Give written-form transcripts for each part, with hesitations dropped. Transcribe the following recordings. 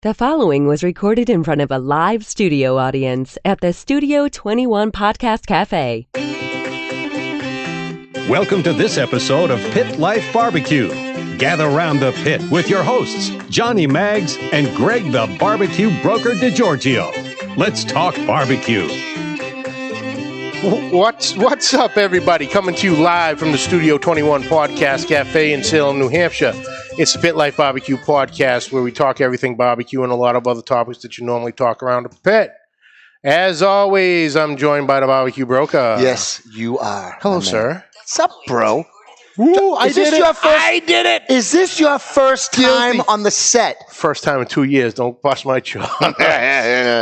The following was recorded in front of a live studio audience at the Studio 21 Podcast Café. Welcome to this episode of Pit Life BBQ. Gather round the pit with your hosts, Johnny Maggs and Greg the Barbecue Broker DiGiorgio. Let's talk barbecue. What's up, everybody? Coming to you live from the Studio 21 Podcast Café in Salem, New Hampshire. It's the Pit Life BBQ podcast where we talk everything barbecue and a lot of other topics that you normally talk around the pit. As always, I'm joined by the Barbecue Broker. Yes, you are. Hello, sir. What's up, bro? Ooh, I did it. Is this your first time on the set? First time in 2 years. Don't bust my jaw.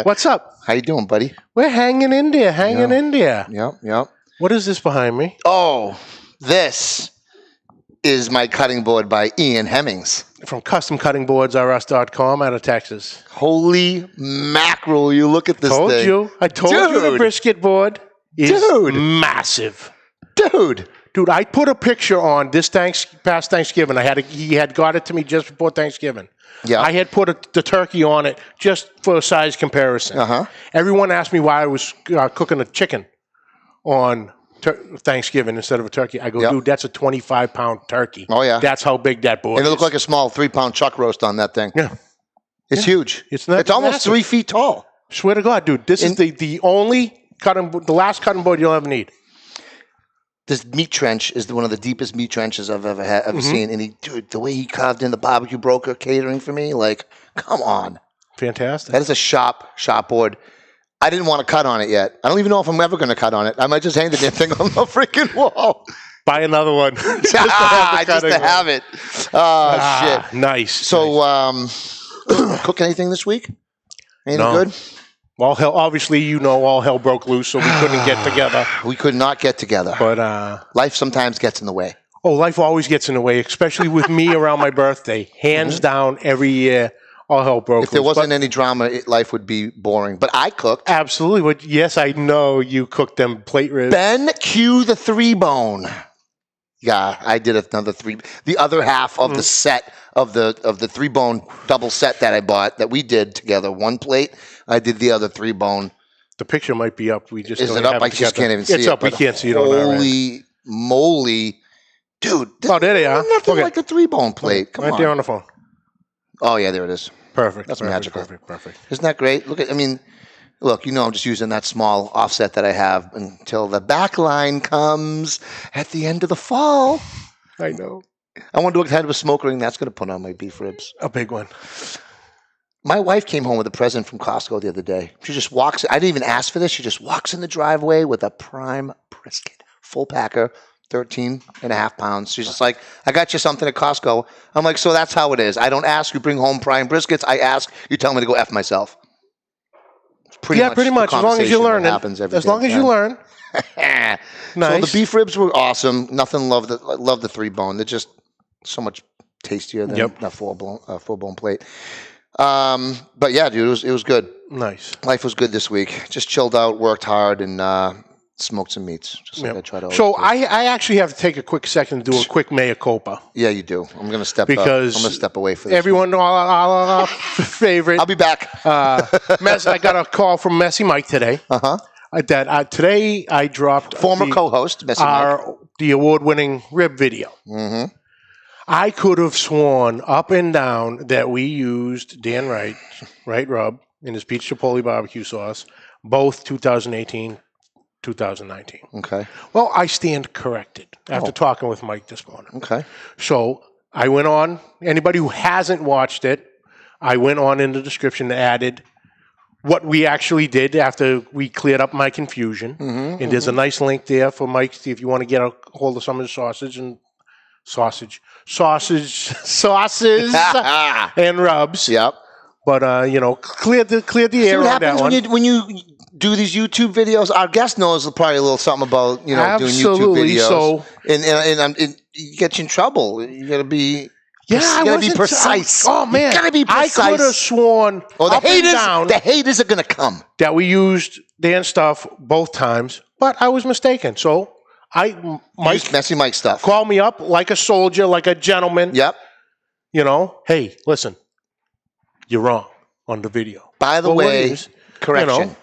What's up? How you doing, buddy? We're hanging in there. Yep. What is this behind me? Oh, this is my cutting board by Ian Hemmings. From CustomCuttingBoardsRS.com out of Texas. Holy mackerel, you look at this thing. I told you the brisket board is massive. Dude, I put a picture on this past Thanksgiving. He had got it to me just before Thanksgiving. Yeah. I had put the turkey on it just for a size comparison. Uh-huh. Everyone asked me why I was cooking a chicken on Thanksgiving instead of a turkey. I go, dude, that's a 25-pound turkey. Oh, yeah. That's how big that board is. And it looked like a small 3-pound chuck roast on that thing. Yeah. It's huge. It's almost massive. 3 feet tall. Swear to God, dude, this is the only the last cutting board you'll ever need. This meat trench is one of the deepest meat trenches I've ever seen. And the way he carved in the Barbecue Broker catering for me, like, come on. Fantastic. That is a shop board. I didn't want to cut on it yet. I don't even know if I'm ever going to cut on it. I might just hang the damn thing on the freaking wall. Buy another one. just to have it. Oh, shit. Nice. So, cook anything this week? Anything good? All hell, obviously, all hell broke loose, so we couldn't get together. We could not get together. But life sometimes gets in the way. Oh, life always gets in the way, especially with me around my birthday. Hands down, every year, all hell broke loose. If there wasn't any drama, life would be boring. But I cooked. Absolutely. But yes, I know you cooked them plate ribs. Ben Q the 3-bone. Yeah, I did another 3. The other half of the set of the 3-bone double set that I bought that we did together, one plate. I did the other 3-bone. The picture might be up. We just is it up? I just can't even see it. It's up. We can't see it on our end. Holy moly, dude! There they are. Nothing like a 3-bone plate. Come on, right there on the phone. Oh yeah, there it is. Perfect. That's magical. Perfect. Isn't that great? Look, I'm just using that small offset that I have until the back line comes at the end of the fall. I know. I wonder what kind of a smoke ring that's going to put on my beef ribs. A big one. My wife came home with a present from Costco the other day. She just walks. I didn't even ask for this. She just walks in the driveway with a prime brisket, full packer, 13 and a half pounds. She's just like, I got you something at Costco. I'm like, so that's how it is. I don't ask you bring home prime briskets. I ask you tell me to go F myself. Pretty much. As long as you learn it. As long as you learn. Nice. So the beef ribs were awesome. Nothing love the 3-bone. They're just so much tastier than that full-bone plate. But yeah, dude, it was good. Nice. Life was good this week. Just chilled out, worked hard, and smoked some meats. Just like I try to. So I actually have to take a quick second to do a quick mea culpa. Yeah, you do. I'm going to step because I'm going to step away for this. Everyone, our favorite. I'll be back. I got a call from Messy Mike today. Today I dropped former co-host Messy Mike, the award-winning rib video. Mm-hmm. I could have sworn up and down that we used Dan Right Rub, in his peach chipotle barbecue sauce, both 2018, 2019. Okay. Well, I stand corrected after talking with Mike this morning. Okay. So I went on. Anybody who hasn't watched it, I went on in the description and added what we actually did after we cleared up my confusion. Mm-hmm, and there's a nice link there for Mike if you want to get a hold of some of the sausage and and rubs. Yep. But cleared the air on that one. When you do these YouTube videos, our guest knows probably a little something about doing YouTube videos. So, and you get you in trouble. You got to be. Yeah, you got to be precise. Oh man, you got to be precise. I could have sworn. The haters are going to come. That we used Dan's stuff both times, but I was mistaken. So Messy Mike stuff. Call me up like a soldier, like a gentleman. Yep. Hey, listen, you're wrong. on the video. By the Well, what way, is, correction. you know,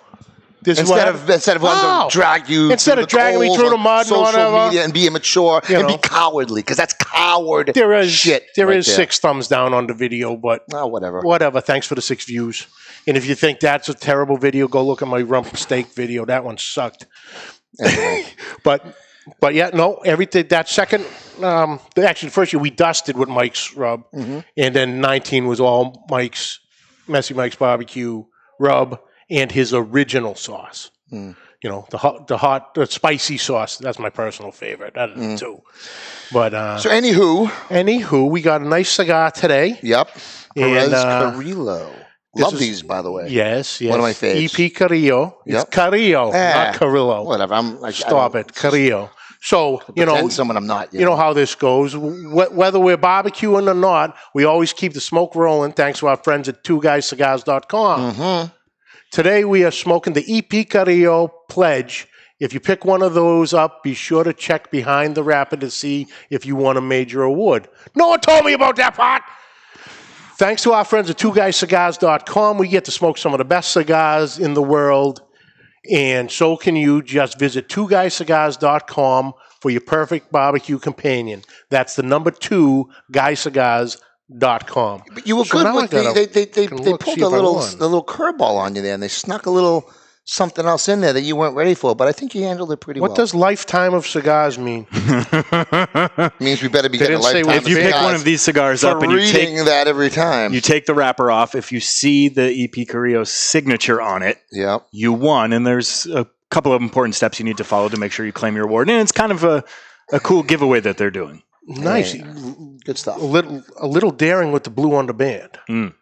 this is Instead what of wanting to drag you instead through of dragging me coals through the on mud and social whatever, media and be immature you and know. be cowardly, because that's coward there is shit. There right is there. 6 thumbs down on the video, but Whatever. whatever. Thanks for the 6 views. And if you think that's a terrible video, go look at my rump steak video. That one sucked. Anyway. But yeah, no, everything that second. Actually, the first year we dusted with Mike's rub, Mm-hmm. and then 19 was all Messy Mike's barbecue rub and his original sauce. Mm. You know, the spicy sauce. That's my personal favorite. That is too. But So anywho, we got a nice cigar today. yep. And, Perez Carrillo. Love these, by the way. Yes. One of my faves. EP Carrillo. Yep. It's Carrillo, not Carrillo. Whatever. Stop it, Carrillo. So, Pretend someone I'm not. You know how this goes. Whether we're barbecuing or not, we always keep the smoke rolling thanks to our friends at twoguyscigars.com. Mm-hmm. Today we are smoking the EP Carrillo Pledge. If you pick one of those up, be sure to check behind the wrapper to see if you won a major award. No one told me about that part. Thanks to our friends at twoguyscigars.com, we get to smoke some of the best cigars in the world. And so can you. Just visit twoguyscigars.com for your perfect barbecue companion. That's the number 2, guyscigars.com. But you were So good now with I gotta they look, pulled see a if I little won. curveball on you there, and they snuck a little something else in there that you weren't ready for. But I think you handled it pretty well. What does lifetime of cigars mean? Means we better be They getting a didn't say lifetime. what If you pick one of these cigars up and you reading that every time, you take the wrapper off, if you see the EP Carrillo signature on it, yeah, you won. And there's a couple of important steps you need to follow to make sure you claim your award. And it's kind of a cool giveaway that they're doing. Nice. good stuff. A little daring with the blue on the band. Mm.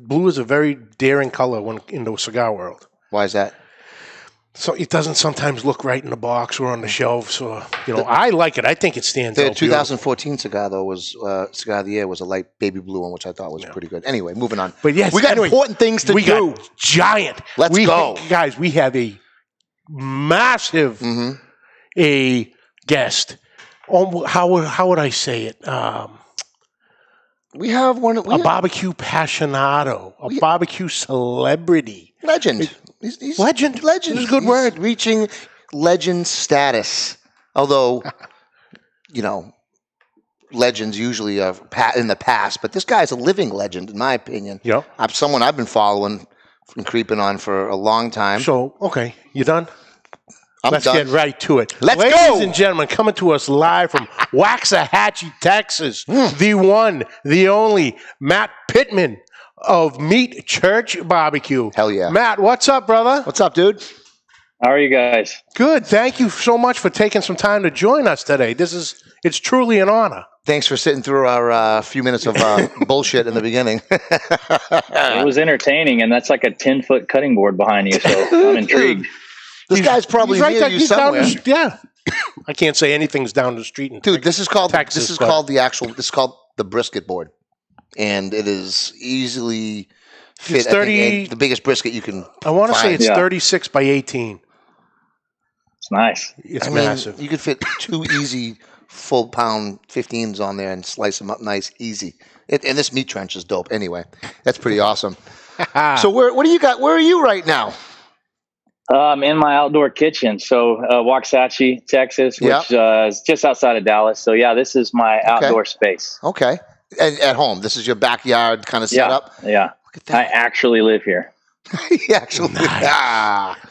Blue is a very daring color when in the cigar world. Why is that? So it doesn't sometimes look right in the box or on the shelf. So I like it. I think it stands The out. 2014 cigar though was cigar of the year was a light baby blue one, which I thought was pretty good. Anyway, moving on. But yes, we got anyway, important things to we do. got giant. Let's go, guys. We have a massive a guest. How would I say it? We have one. A barbecue passionado, a barbecue celebrity. Legend. He's Legend. Legend. It's a good He's word. Reaching legend status. Although, legends usually are in the past, but this guy's a living legend, in my opinion. Yep. Someone I've been following and creeping on for a long time. So, okay, you done? Let's done. get right to it. Let's Ladies go. and gentlemen, coming to us live from Waxahachie, Texas, the one, the only, Matt Pittman of Church BBQ. Hell yeah. Matt, what's up, brother? What's up, dude? How are you guys? Good. Thank you so much for taking some time to join us today. It's truly an honor. Thanks for sitting through our few minutes of bullshit in the beginning. It was entertaining, and that's like a 10-foot cutting board behind you, so I'm intrigued. This guy's probably He's near you he's down somewhere. yeah. I can't say anything's down the street in Dude, this is called Texas, this is but- called the brisket board. And it is easily fit. It's I think, 30 the biggest brisket you can I want to say find. it's Yeah. 36 by 18. It's nice. It's I mean, massive. you could fit 2 easy full pound 15s on there and slice them up nice, easy. And this meat trench is dope. Anyway, that's pretty awesome. So what do you got? Where are you right now? In my outdoor kitchen, so Waxahachie, Texas, which is just outside of Dallas. So yeah, this is my outdoor space. Okay. And at home, this is your backyard kind of setup? Yeah. Look at I that. actually live here. Actually,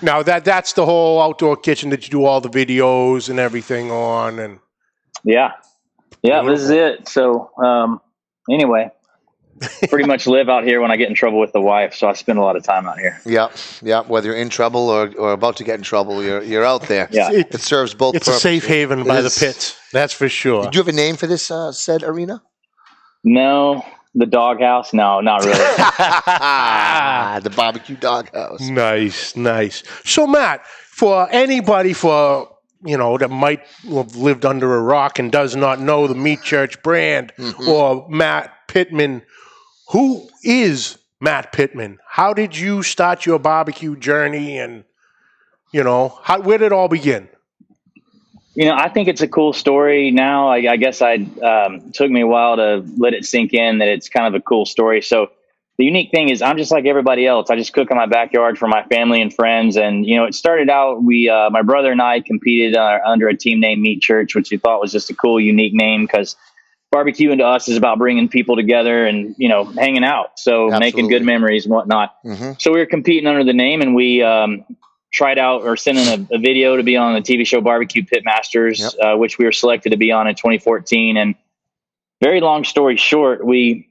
Now that's the whole outdoor kitchen that you do all the videos and everything on, and Yeah, this is it. So anyway, pretty much live out here when I get in trouble with the wife, so I spend a lot of time out here. Yep. Whether you're in trouble or about to get in trouble, you're out there. Yeah. It serves both it's a purposes. safe haven It by is. the pits. That's for sure. Do you have a name for this said arena? No, the doghouse? No, not really. The barbecue doghouse. Nice. So Matt, for anybody that might have lived under a rock and does not know the Meat Church brand or Matt Pittman, who is Matt Pittman? How did you start your barbecue journey, and where did it all begin? I think it's a cool story now. I guess took me a while to let it sink in that it's kind of a cool story. So the unique thing is I'm just like everybody else. I just cook in my backyard for my family and friends. And, you know, it started out, my brother and I competed under a team named Meat Church, which we thought was just a cool, unique name because barbecuing to us is about bringing people together and, you know, hanging out. So making good memories and whatnot. So we were competing under the name, and we tried out or sent in a video to be on the TV show Barbecue Pit Masters, which we were selected to be on in 2014. And very long story short, we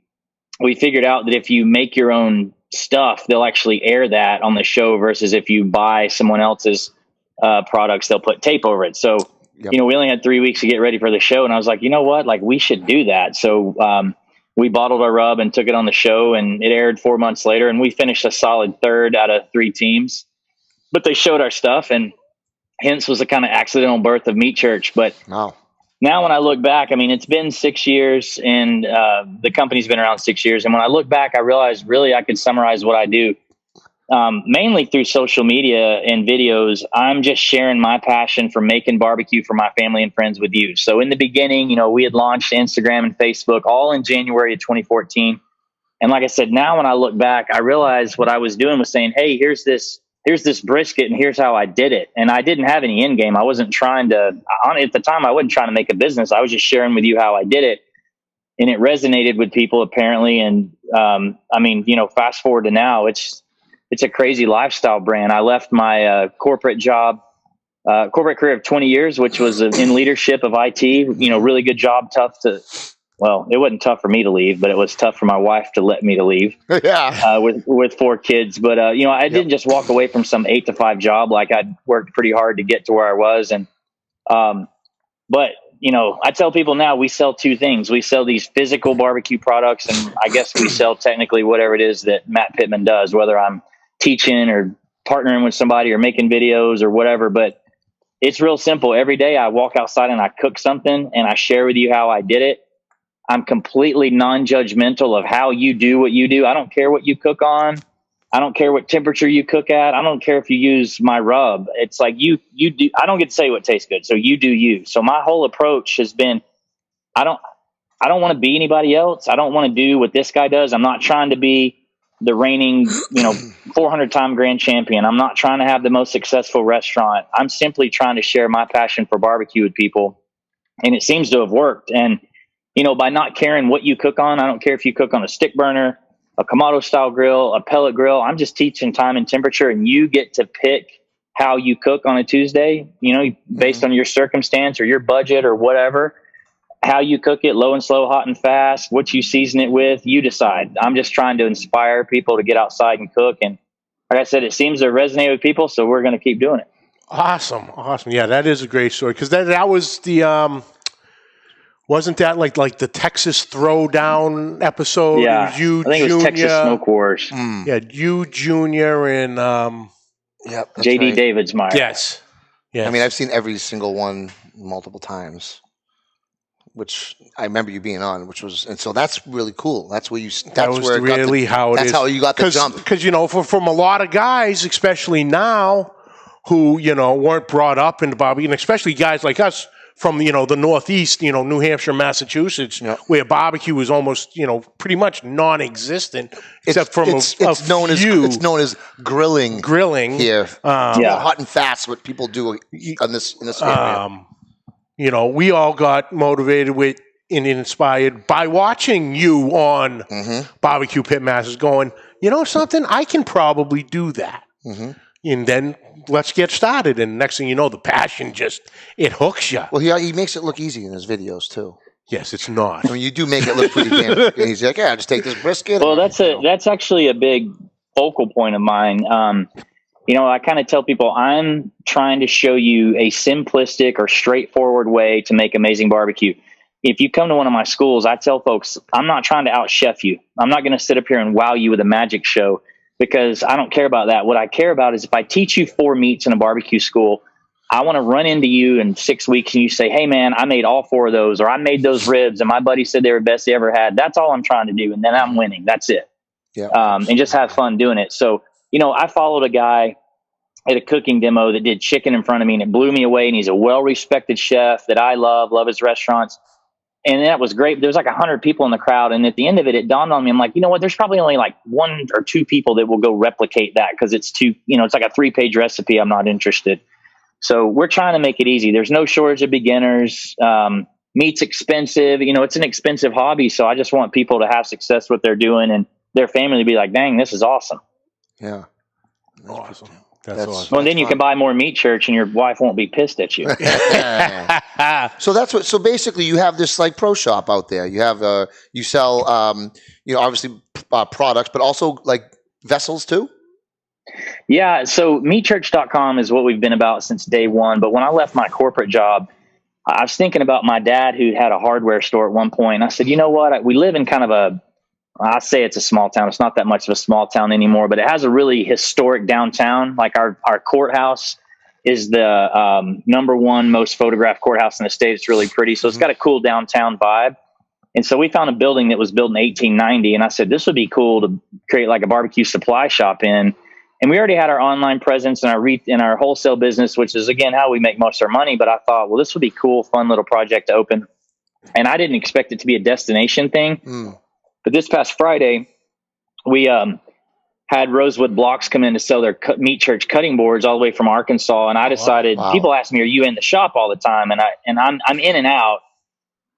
figured out that if you make your own stuff, they'll actually air that on the show versus if you buy someone else's products, they'll put tape over it. So, you know, we only had 3 weeks to get ready for the show. And I was like, you know what, like we should do that. So we bottled our rub and took it on the show, and it aired 4 months later, and we finished a solid third out of 3 teams. But they showed our stuff, and hence was the kind of accidental birth of Meat Church. But now when I look back, I mean, it's been 6 years, and the company's been around 6 years. And when I look back, I realized really I could summarize what I do mainly through social media and videos. I'm just sharing my passion for making barbecue for my family and friends with you. So in the beginning, you know, we had launched Instagram and Facebook all in January of 2014. And like I said, now when I look back, I realized what I was doing was saying, hey, here's this brisket and here's how I did it. And I didn't have any end game. I wasn't trying to, at the time, I wasn't trying to make a business. I was just sharing with you how I did it. And it resonated with people apparently. And I mean, you know, fast forward to now, it's a crazy lifestyle brand. I left my corporate career of 20 years, which was in leadership of IT, you know, really good job, well, it wasn't tough for me to leave, but it was tough for my wife to let me to leave with 4 kids. But, you know, I didn't just walk away from some 8 to 5 job. Like I'd worked pretty hard to get to where I was. And, but, you know, I tell people now we sell 2 things. We sell these physical barbecue products, and I guess we sell technically whatever it is that Matt Pittman does, whether I'm teaching or partnering with somebody or making videos or whatever. But it's real simple. Every day I walk outside and I cook something and I share with you how I did it. I'm completely non-judgmental of how you do what you do. I don't care what you cook on. I don't care what temperature you cook at. I don't care if you use my rub. It's like you do. I don't get to say what tastes good. So you do you. So my whole approach has been, I don't want to be anybody else. I don't want to do what this guy does. I'm not trying to be the reigning, 400-time grand champion. I'm not trying to have the most successful restaurant. I'm simply trying to share my passion for barbecue with people. And it seems to have worked. And, by not caring what you cook on, I don't care if you cook on a stick burner, a Kamado style grill, a pellet grill. I'm just teaching time and temperature, and you get to pick how you cook on a Tuesday, based on your circumstance or your budget or whatever, how you cook it, low and slow, hot and fast, what you season it with, you decide. I'm just trying to inspire people to get outside and cook. And like I said, it seems to resonate with people, so we're going to keep doing it. Awesome. Yeah, that is a great story. Because that was the, wasn't that like the Texas Throwdown episode? Yeah, it was I think it was Texas Smoke Wars. Yeah, you, Junior, and J.D. right. Davidsmeyer. Yes. I mean, I've seen every single one multiple times, which I remember you being on, and so that's really cool. That's where That's how you got the jump. Because, from a lot of guys, especially now, who, weren't brought up into barbecue, and especially guys like us from, the Northeast, New Hampshire, Massachusetts, where barbecue is almost, pretty much non-existent, except from it's known as grilling. Grilling here. Hot and fast, what people do in this area. We all got motivated with and inspired by watching you on Barbecue Pit Masters going, something, I can probably do that. And then let's get started. And next thing you know, the passion it hooks you. Well, he makes it look easy in his videos, too. Yes, it's not. I mean, you do make it look pretty damn. And he's like, just take this brisket. Well, that's actually a big focal point of mine. I kind of tell people I'm trying to show you a simplistic or straightforward way to make amazing barbecue. If you come to one of my schools, I tell folks, I'm not trying to out-chef you. I'm not going to sit up here and wow you with a magic show, because I don't care about that. What I care about is if I teach you 4 meats in a barbecue school, I want to run into you in 6 weeks and you say, hey, man, I made all 4 of those, or I made those ribs and my buddy said they were the best they ever had. That's all I'm trying to do. And then I'm winning. That's it. Yeah. And just have fun doing it. So, I followed a guy at a cooking demo that did chicken in front of me, and it blew me away. And he's a well-respected chef that I love his restaurants. and that was great. There's like 100 people in the crowd. And at the end of it, it dawned on me. I'm like, you know what? There's probably only like 1 or 2 people that will go replicate that because it's too, it's like a 3-page recipe. I'm not interested. So we're trying to make it easy. There's no shortage of beginners. Meat's expensive. It's an expensive hobby. So I just want people to have success with what they're doing and their family to be like, dang, this is awesome. Yeah. Awesome. That's awesome. Well, then you can buy more meat, church, and your wife won't be pissed at you. So basically you have this like pro shop out there. You have, you sell, obviously products, but also like vessels too. Yeah. So meatchurch.com is what we've been about since day one. But when I left my corporate job, I was thinking about my dad who had a hardware store at one point. And I said, you know what? We live in kind of I say it's a small town. It's not that much of a small town anymore, but it has a really historic downtown. Like our courthouse is the number 1 most photographed courthouse in the state. It's really pretty. So it's got a cool downtown vibe. And so we found a building that was built in 1890. And I said, this would be cool to create like a barbecue supply shop in. And we already had our online presence and our wholesale business, which is, again, how we make most of our money. But I thought, well, this would be cool, fun little project to open. And I didn't expect it to be a destination thing. But this past Friday, we had Rosewood Blocks come in to sell their Meat Church cutting boards all the way from Arkansas. And I decided, people ask me, are you in the shop all the time? And I'm in and out.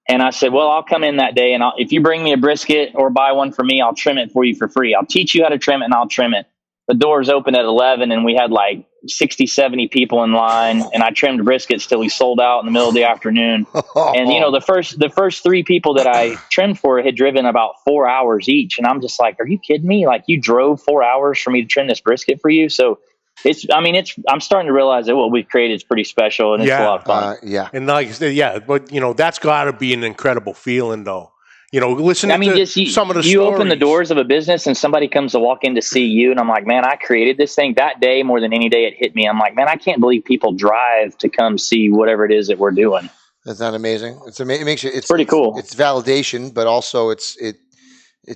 And I said, well, I'll come in that day. And if you bring me a brisket or buy one for me, I'll trim it for you for free. I'll teach you how to trim it and I'll trim it. The doors opened at 11 and we had like 60, 70 people in line, and I trimmed briskets till we sold out in the middle of the afternoon. And the first 3 people that I trimmed for had driven about 4 hours each. And I'm just like, are you kidding me? Like, you drove 4 hours for me to trim this brisket for you? So I'm starting to realize that what we've created is pretty special and it's a lot of fun. And like, but that's gotta be an incredible feeling though. Listening to some of the stories. You open the doors of a business and somebody comes to walk in to see you. And I'm like, man, I created this thing that day more than any day it hit me. I'm like, man, I can't believe people drive to come see whatever it is that we're doing. That's not amazing. It makes you, it's pretty cool. It's validation, but also it's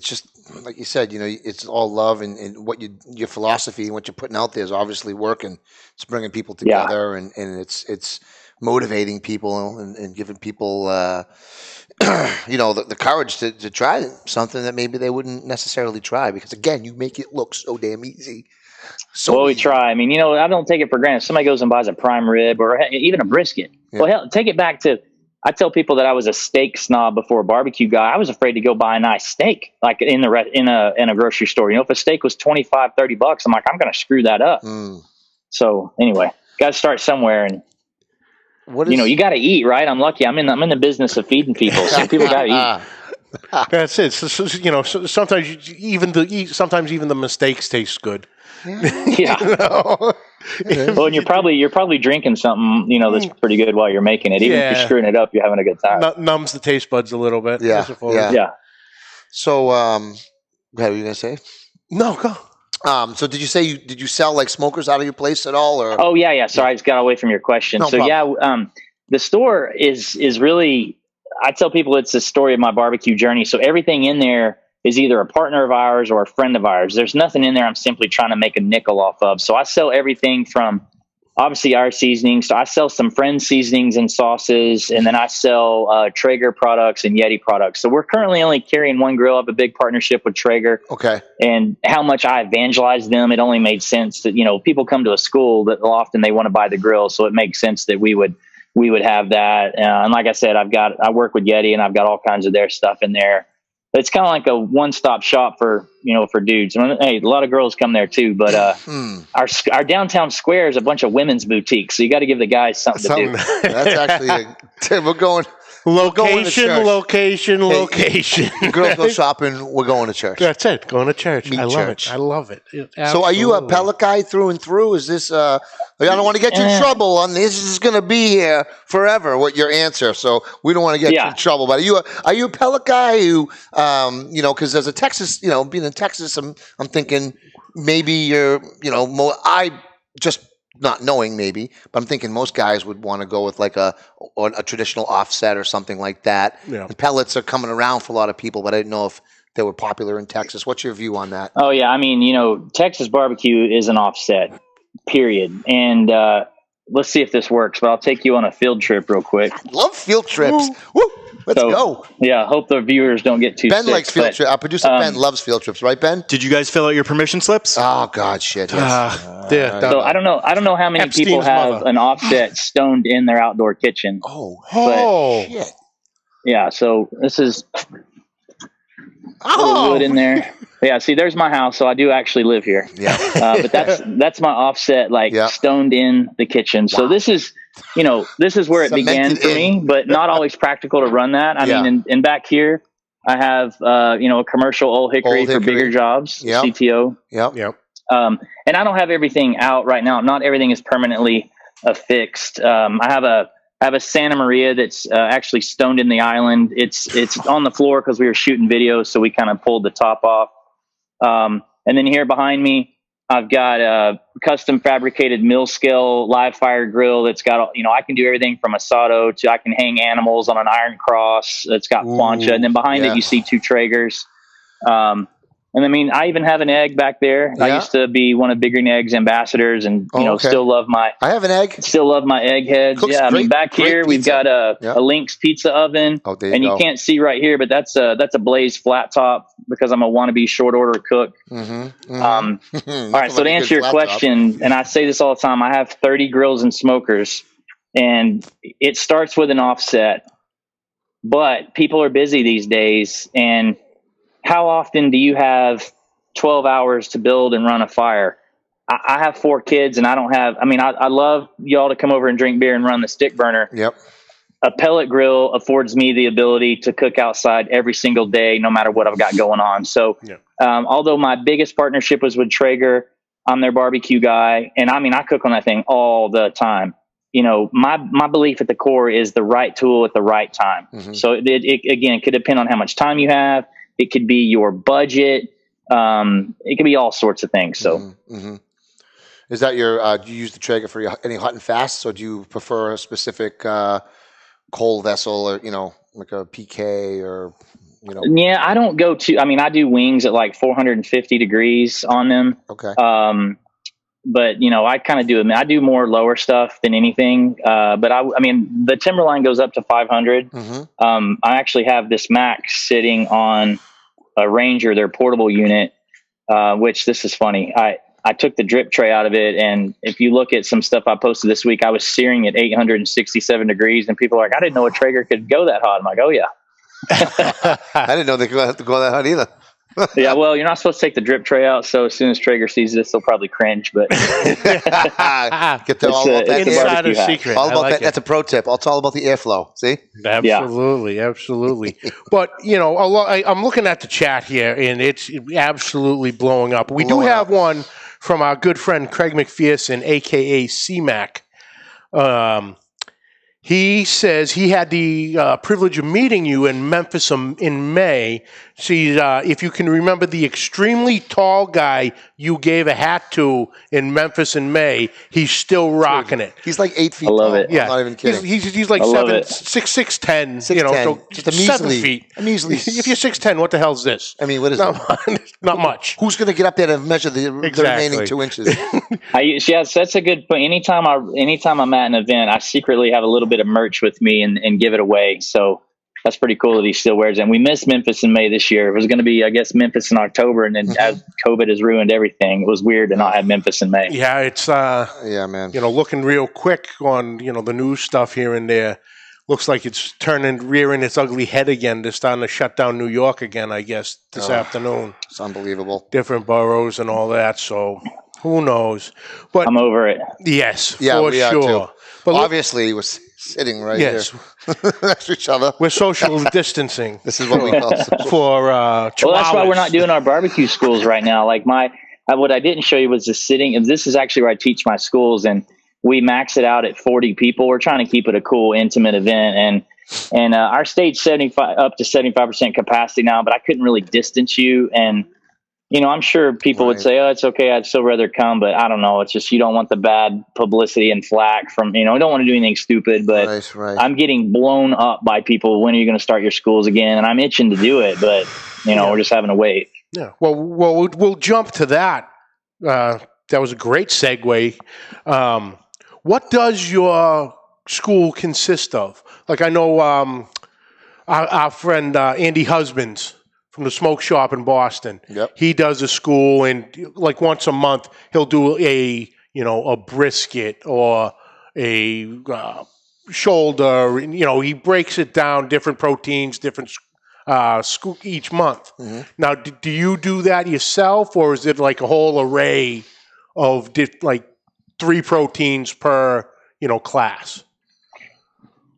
just, like you said, it's all love and what your philosophy and what you're putting out there is obviously working. It's bringing people together and it's motivating people and giving people, the courage to try something that maybe they wouldn't necessarily try because, again, you make it look so damn easy. We try. I mean, I don't take it for granted. If somebody goes and buys a prime rib or even a brisket. Yeah. Well, hell, take it back to, I tell people that I was a steak snob before a barbecue guy. I was afraid to go buy a nice steak, like in a grocery store. If a steak was $25, $30, I'm like, I'm going to screw that up. So anyway, got to start somewhere and. You got to eat, right? I'm lucky. I'm in the business of feeding people, so people got to eat. That's it. So, sometimes even the mistakes taste good. Yeah. Well, and you're probably drinking something that's pretty good while you're making it. Even if you're screwing it up, you're having a good time. Numbs the taste buds a little bit. Yeah. So, what were you gonna say? No, go. So did you sell like smokers out of your place at all? Or? Oh yeah. Sorry, I just got away from your question. No problem. The store is really, I tell people it's the story of my barbecue journey. So everything in there is either a partner of ours or a friend of ours. There's nothing in there I'm simply trying to make a nickel off of. So I sell everything from obviously our seasonings. So I sell some friends seasonings and sauces, and then I sell Traeger products and Yeti products. So we're currently only carrying one grill. I have a big partnership with Traeger. Okay. And how much I evangelize them, it only made sense that, people come to a school that often they want to buy the grill. So it makes sense that we would have that. And like I said, I work with Yeti and I've got all kinds of their stuff in there. It's kind of like a one-stop shop for dudes. Hey, a lot of girls come there too, but our downtown square is a bunch of women's boutiques, so you got to give the guys something to do. That's actually we're going location. Girls go shopping. We're going to church. That's it. Going to church. I love it. So, are you a pellet guy through and through? Is this? I don't want to get you in trouble on this. This is going to be here forever. What your answer? So we don't want to get you in trouble. But are you a pellet guy who, because as a Texas, being in Texas, I'm thinking maybe you're, I just. Not knowing maybe, but I'm thinking most guys would want to go with like a traditional offset or something like that. Yeah. And pellets are coming around for a lot of people, but I didn't know if they were popular in Texas. What's your view on that? Oh yeah, I mean, Texas barbecue is an offset, period. And let's see if this works. But I'll take you on a field trip real quick. Love field trips. Woo! Let's go. Yeah, hope the viewers don't get too Ben sick. likes field trips. Our producer Ben loves field trips, right, Ben? Did you guys fill out your permission slips? Oh God, shit. Yes. So I don't know how many people Epstein's have mother. an offset stoned in their outdoor kitchen. Oh, Shit. Yeah, so this is a little wood in there. Yeah, see, there's my house, so I do actually live here. Yeah. But that's my offset, stoned in the kitchen. So this is where it began Cemented for me, but not always practical to run that. I mean, and back here, I have a commercial old hickory for bigger jobs, CTO. Yep. And I don't have everything out right now. Not everything is permanently affixed. I have a Santa Maria that's actually stoned in the island. It's on the floor because we were shooting videos, so we kind of pulled the top off. And then here behind me, I've got a custom fabricated mill scale live fire grill that's got, I can do everything from asado to I can hang animals on an iron cross. It's got plancha. And then behind it, you see 2 Traegers. And I mean, I even have an egg back there. Yeah. I used to be one of Big Green Eggs ambassadors, and still love my. I have an egg. Still love my egg heads. Cooks I mean, back here we've pizza. got a Lynx pizza oven, and you can't see right here, but that's a Blaze flat top because I'm a wannabe short order cook. All right, so to answer your question, and I say this all the time, I have 30 grills and smokers, and it starts with an offset, but people are busy these days, and how often do you have 12 hours to build and run a fire? I have 4 kids and I love y'all to come over and drink beer and run the stick burner. Yep. A pellet grill affords me the ability to cook outside every single day, no matter what I've got going on. So, although my biggest partnership was with Traeger, I'm their barbecue guy. And I cook on that thing all the time. My belief at the core is the right tool at the right time. So it again, could depend on how much time you have. It could be your budget. It could be all sorts of things. So, Is that your? Do you use the Traeger for any hot and fasts, or do you prefer a specific cold vessel, or like a PK, or Yeah, I don't go to. I do wings at like 450 degrees on them. Okay. But I kind of do. I do more lower stuff than anything. But the Timberline goes up to 500. I actually have this Max sitting on a Ranger, their portable unit, which this is funny. I took the drip tray out of it, and if you look at some stuff I posted this week, I was searing at 867 degrees, and people are like, I didn't know a Traeger could go that hot. I'm like, oh yeah. I didn't know they could have to go that hot either. Yeah, well, you're not supposed to take the drip tray out, so as soon as Traeger sees this, they'll probably cringe. But Get to all about that insider secret. All about that. It. That's a pro tip. It's all about the airflow. See? Absolutely. But I'm looking at the chat here, and it's absolutely blowing up. We do have one from our good friend Craig McPherson, aka C-Mac. He says he had the privilege of meeting you in Memphis in May. See, if you can remember the extremely tall guy you gave a hat to in Memphis in May, he's still rocking it. He's like 8 feet I love tall. it. Yeah. I'm not even kidding. He's like 6'10", 6'10", so just a measly, 7 feet. a measly. If you're 6'10", what the hell's this? I mean, what is it? Not much. Who's going to get up there to measure the remaining 2 inches? Yes, that's a good point. Anytime I'm at an event, I secretly have a little bit of merch with me and give it away. So that's pretty cool that he still wears it. And we missed Memphis in May this year. It was going to be, I guess, Memphis in October, and then as COVID has ruined everything, it was weird to not have Memphis in May. Yeah, it's yeah, man. Looking real quick on the news stuff here and there. Looks like it's rearing its ugly head again. They're starting to shut down New York again, I guess, this afternoon. It's unbelievable. Different boroughs and all that. So who knows? But I'm over it. yes, Yeah, for we are sure. too. But Obviously, he was sitting right yes, here next to each other. we're social distancing. This is what we call for Well, that's why chihuahuas. we're not doing our barbecue schools right now. Like what I didn't show you was the sitting, and this is actually where I teach my schools, and we max it out at 40 people. We're trying to keep it a cool, intimate event, and our stage 75 up to 75% capacity now, but I couldn't really distance you. And I'm sure people would say, "Oh, it's okay. I'd still rather come," but I don't know. It's just you don't want the bad publicity and flack from I don't want to do anything stupid. But Right. I'm getting blown up by people. When are you going to start your schools again? And I'm itching to do it, but we're just having to wait. Yeah. Well, we'll jump to that. That was a great segue. What does your school consist of? Like I know our friend Andy Husbands from the smoke shop in Boston. Yep. He does a school, and like once a month he'll do a brisket or a shoulder. He breaks it down, different proteins, different each month. Mm-hmm. Now, do you do that yourself, or is it like a whole array of like 3 proteins per class?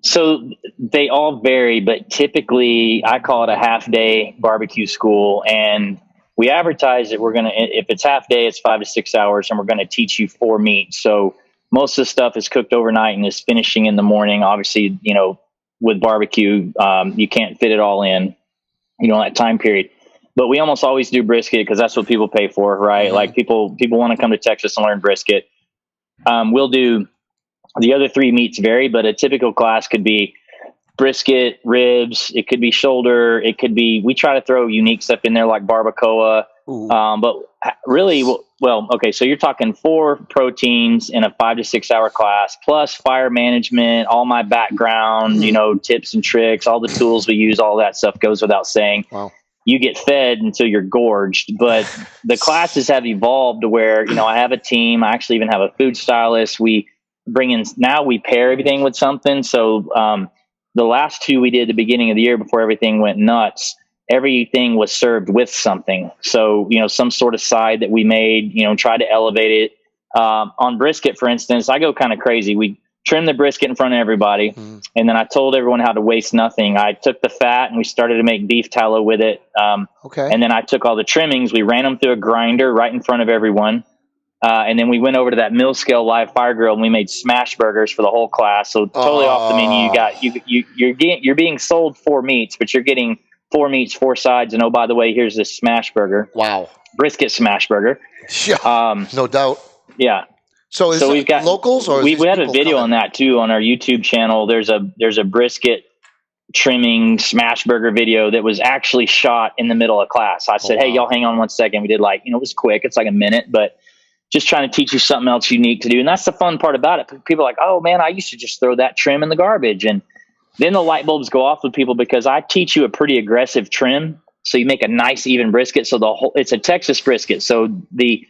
So they all vary, but typically I call it a half-day barbecue school, and we advertise that if it's half day, it's 5 to 6 hours, and we're going to teach you 4 meats. So most of the stuff is cooked overnight and is finishing in the morning. Obviously, with barbecue, you can't fit it all in, that time period. But we almost always do brisket because that's what people pay for, right? Mm-hmm. Like people want to come to Texas and learn brisket. We'll do the other 3 meats vary, but a typical class could be brisket, ribs. It could be shoulder. It could be, we try to throw unique stuff in there like barbacoa. But really, okay. So you're talking 4 proteins in a 5 to 6 hour class, plus fire management, all my background, tips and tricks, all the tools we use, all that stuff goes without saying. Wow. You get fed until you're gorged, but the classes have evolved to where, I have a team. I actually even have a food stylist. We pair everything with something. So, the last 2 we did at the beginning of the year before everything went nuts, everything was served with something. So, some sort of side that we made, try to elevate it. On brisket, for instance, I go kind of crazy. We trim the brisket in front of everybody. And then I told everyone how to waste nothing. I took the fat and we started to make beef tallow with it. Okay. And then I took all the trimmings. We ran them through a grinder right in front of everyone. And then we went over to that mill scale live fire grill and we made smash burgers for the whole class. So totally off the menu. You're being sold 4 meats, but you're getting 4 meats, 4 sides. And oh, by the way, here's this smash burger. Wow. Brisket smash burger. Yeah. No doubt. Yeah. So we've got locals, or we have a video on that too on our YouTube channel. There's a brisket trimming smash burger video that was actually shot in the middle of class. I said, hey, y'all hang on 1 second. We did it was quick. It's like a minute, but just trying to teach you something else unique to do. And that's the fun part about it. People are like, oh man, I used to just throw that trim in the garbage. And then the light bulbs go off with people because I teach you a pretty aggressive trim. So you make a nice, even brisket. So it's a Texas brisket. So the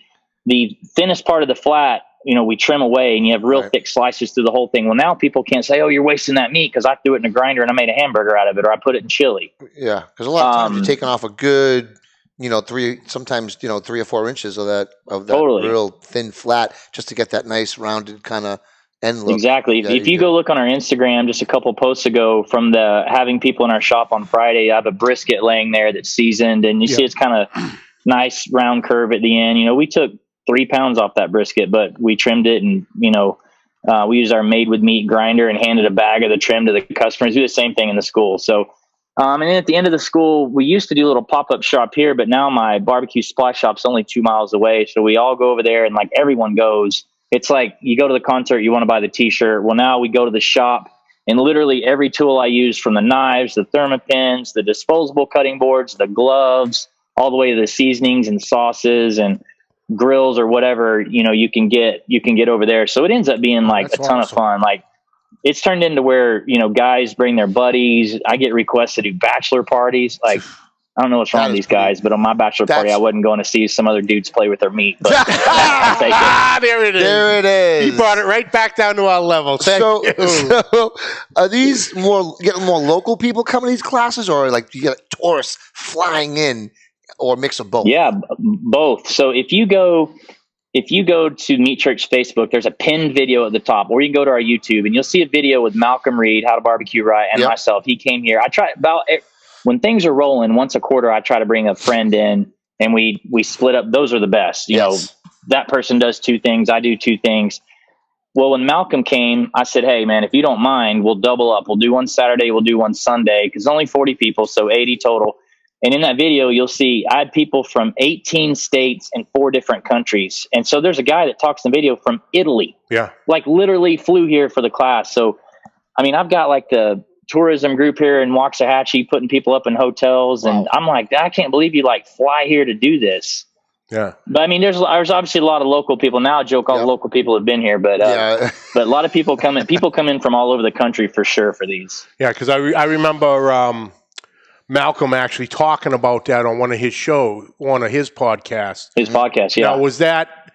thinnest part of the flat, we trim away and you have real thick slices through the whole thing. Well, now people can't say, oh, you're wasting that meat because I threw it in a grinder and I made a hamburger out of it, or I put it in chili. Yeah. Because a lot of times you're taking off a good, 3 or 4 inches of that totally real thin flat just to get that nice rounded kind of end look. Exactly. If you go look on our Instagram just a couple posts ago from having people in our shop on Friday, I have a brisket laying there that's seasoned and you see it's kind of nice round curve at the end. We took 3 pounds off that brisket, but we trimmed it and, we used our made with meat grinder and handed a bag of the trim to the customers. Do the same thing in the school. So, and then at the end of the school, we used to do a little pop-up shop here, but now my barbecue supply shop's only 2 miles away. So we all go over there and everyone goes. It's like you go to the concert, you want to buy the t-shirt. Well, now we go to the shop and literally every tool I use, from the knives, the thermopins, the disposable cutting boards, the gloves, all the way to the seasonings and sauces and grills or whatever, you can get over there. So it ends up being a ton of fun. It's turned into where, guys bring their buddies. I get requests to do bachelor parties. I don't know what's wrong with these guys, but on my bachelor party, I wasn't going to see some other dudes play with their meat. But I'll take it. There it is. There it is. You brought it right back down to our level. So are these getting more local people coming to these classes, or you get tourists flying in, or a mix of both? Yeah, both. So if you go to Meat Church Facebook, there's a pinned video at the top, or you can go to our YouTube and you'll see a video with Malcolm Reed, How to Barbecue Right, and myself. He came here. I try when things are rolling once a quarter, I try to bring a friend in and we split up. Those are the best. That person does 2 things. I do 2 things. Well, when Malcolm came, I said, hey man, if you don't mind, we'll double up. We'll do one Saturday. We'll do one Sunday. Cause only 40 people. So 80 total. And in that video, you'll see I had people from 18 states and 4 different countries. And so there's a guy that talks in the video from Italy. Yeah. Literally flew here for the class. So, I've got the tourism group here in Waxahachie putting people up in hotels. Wow. And I'm I can't believe you fly here to do this. Yeah. But I mean, there's obviously a lot of local people now. I joke all the local people have been here, but but a lot of people come in. People come in from all over the country for sure for these. Yeah, because I remember Malcolm actually talking about that on one of his podcasts. His podcast, yeah. Now, was that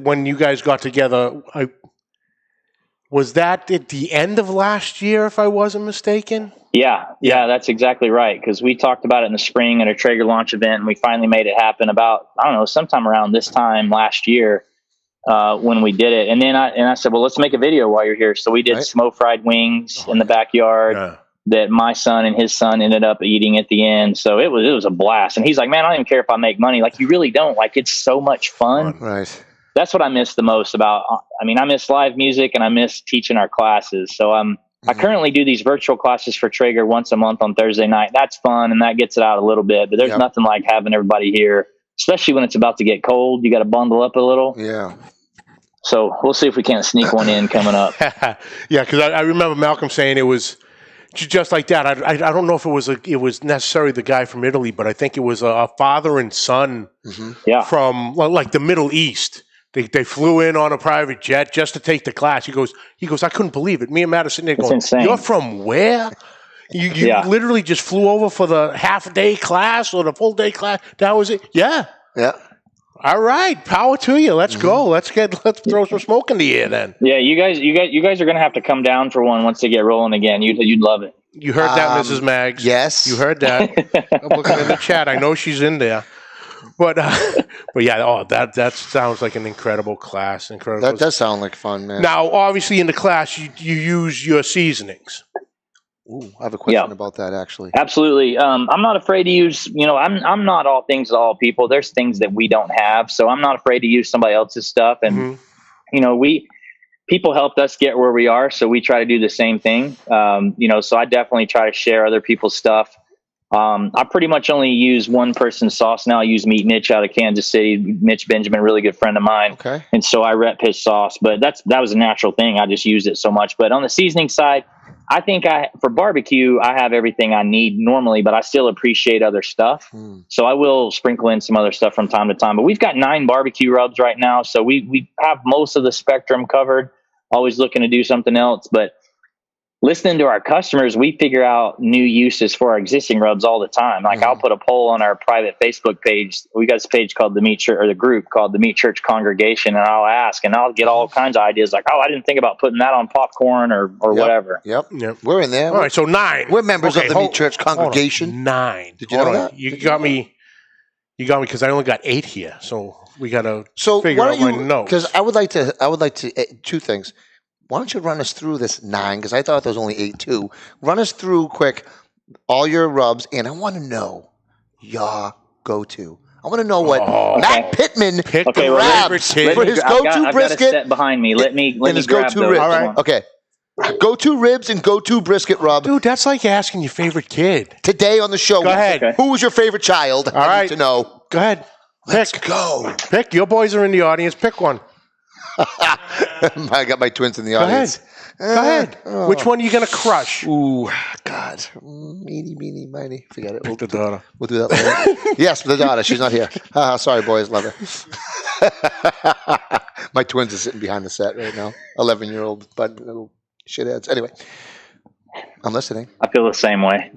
when you guys got together? Was that at the end of last year, if I wasn't mistaken? Yeah, that's exactly right. Because we talked about it in the spring at a Traeger launch event, and we finally made it happen about, I don't know, sometime around this time last year when we did it. And then I said, well, let's make a video while you're here. So we did smoke fried wings in the backyard that my son and his son ended up eating at the end. So it was a blast. And he's like, man, I don't even care if I make money. Like, you really don't. Like, it's so much fun. Right. That's what I miss the most about. I mean, I miss live music and I miss teaching our classes. So I currently do these virtual classes for Traeger once a month on Thursday night. That's fun, and that gets it out a little bit. But there's nothing like having everybody here, especially when it's about to get cold. You got to bundle up a little. Yeah. So we'll see if we can't sneak one in coming up. Yeah, because I remember Malcolm saying it was just like that. I don't know if it was necessarily the guy from Italy, but I think it was a father and son from like the Middle East. They flew in on a private jet just to take the class. He goes, I couldn't believe it. Me and Matt are sitting there going, insane. You're from where? You literally just flew over for the half-day class or the full-day class? That was it? Yeah. Yeah. All right. Power to you. Let's go. Let's throw some smoke in the air then. Yeah, you guys are going to have to come down for one once they get rolling again. You'd love it. You heard that, Mrs. Maggs? Yes. You heard that. I'm looking in the chat. I know she's in there. But yeah, that sounds like an incredible class. Incredible. That does sound like fun, man. Now, obviously, in the class, you use your seasonings. Ooh, I have a question about that, actually. Absolutely. I'm not afraid to use, I'm not all things to all people. There's things that we don't have. So I'm not afraid to use somebody else's stuff. And, people helped us get where we are. So we try to do the same thing. So I definitely try to share other people's stuff. I pretty much only use one person's sauce now. I use Meat Mitch out of Kansas City. Mitch Benjamin, really good friend of mine. Okay. And so I rep his sauce, but that was a natural thing. I just used it so much. But on the seasoning side, I think for barbecue, I have everything I need normally, but I still appreciate other stuff. So I will sprinkle in some other stuff from time to time. But we've got 9 barbecue rubs right now. So we have most of the spectrum covered, always looking to do something else. But listening to our customers, we figure out new uses for our existing rubs all the time. Like I'll put a poll on our private Facebook page. We got this page called the Meat Church, or the group called the Meat Church Congregation. And I'll ask, and I'll get all kinds of ideas like, I didn't think about putting that on popcorn or whatever. Yep. We're in there. All right. So 9. We're members of the Meat Church Congregation. 9. Did you know that? You got me because I only got 8 here. So we got to figure why out don't my notes. Because I would like to, 2 things. Why don't you run us through this 9? Because I thought there was only 8 too. Run us through quick all your rubs, and I want to know your go-to. I want to know what Matt Pittman grabs for his go-to brisket. I've got a set behind me. Let me grab those. Ribs. All right. Okay. Go-to ribs and go-to brisket rub. Dude, that's like asking your favorite kid. Today on the show. Go ahead. Okay. Who was your favorite child? I need to know. Go ahead. Let's go. Pick. Your boys are in the audience. Pick one. I got my twins in the audience. Go ahead. Which one are you going to crush? Ooh, God. Meeny, miny. Forget it. Pick the daughter. We'll do that later. Yes, the daughter. She's not here. Sorry, boys. Love her. My twins are sitting behind the set right now. 11-year-old little shitheads. Anyway, I'm listening. I feel the same way.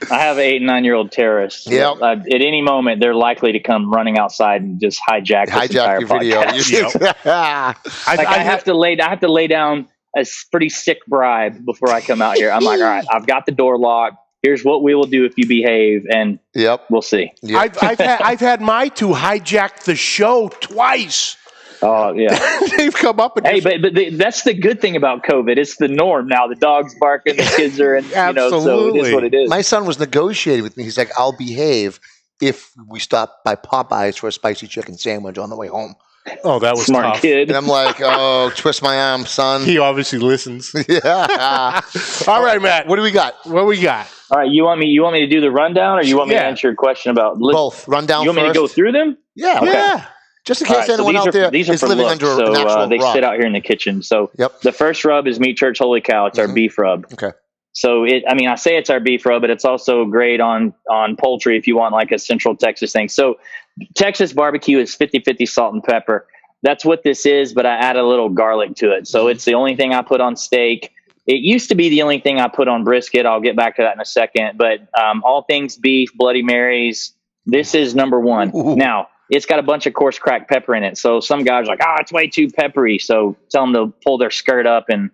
I have 8 and 9-year-old terrorists. Yep. At any moment, they're likely to come running outside and just hijack your video. I have to lay down a pretty sick bribe before I come out here. I'm like, all right, I've got the door locked. Here's what we will do if you behave, and we'll see. Yep. I've had my 2 hijack the show twice. Oh yeah, they've come up. And but that's the good thing about COVID. It's the norm now. The dog's barking, the kids are, so it is what it is. My son was negotiating with me. He's like, "I'll behave if we stop by Popeyes for a spicy chicken sandwich on the way home." Oh, that was smart tough. kid. And I'm like, "Oh, twist my arm, son." He obviously listens. Yeah. All right, Matt. What do we got? All right, you want me to do the rundown, or you want me to answer your question about both? Rundown. You want me to go through them? Yeah. Okay. Yeah. Just in case anyone out there is living under a natural they rock. sit out here in the kitchen. So the first rub is Meat Church Holy Cow. It's our beef rub. Okay. So I say it's our beef rub, but it's also great on poultry if you want like a Central Texas thing. So Texas barbecue is 50-50 salt and pepper. That's what this is, but I add a little garlic to it. So it's the only thing I put on steak. It used to be the only thing I put on brisket. I'll get back to that in a second. But all things beef, Bloody Marys, this is number one. Ooh. Now, it's got a bunch of coarse cracked pepper in it. So some guys are like, it's way too peppery. So tell them to pull their skirt up and,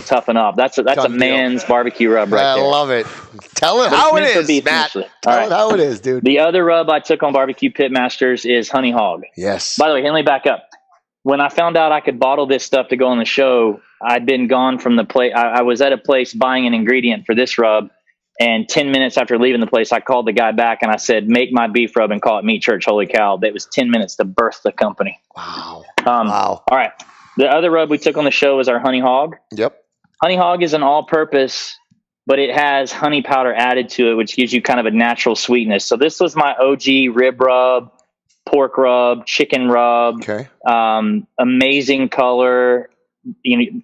toughen up. That's a man's barbecue rub right there. I love it. Tell it how it is, Matt. Tell it how it is, dude. The other rub I took on Barbecue Pitmasters is Honey Hog. Yes. By the way, let me back up. When I found out I could bottle this stuff to go on the show, I'd been gone from the place. I was at a place buying an ingredient for this rub. And 10 minutes after leaving the place, I called the guy back and I said, make my beef rub and call it Meat Church. Holy cow. That was 10 minutes to birth the company. Wow. Wow. All right. The other rub we took on the show is our Honey Hog. Yep. Honey Hog is an all-purpose, but it has honey powder added to it, which gives you kind of a natural sweetness. So this was my OG rib rub, pork rub, chicken rub. Okay. Amazing color.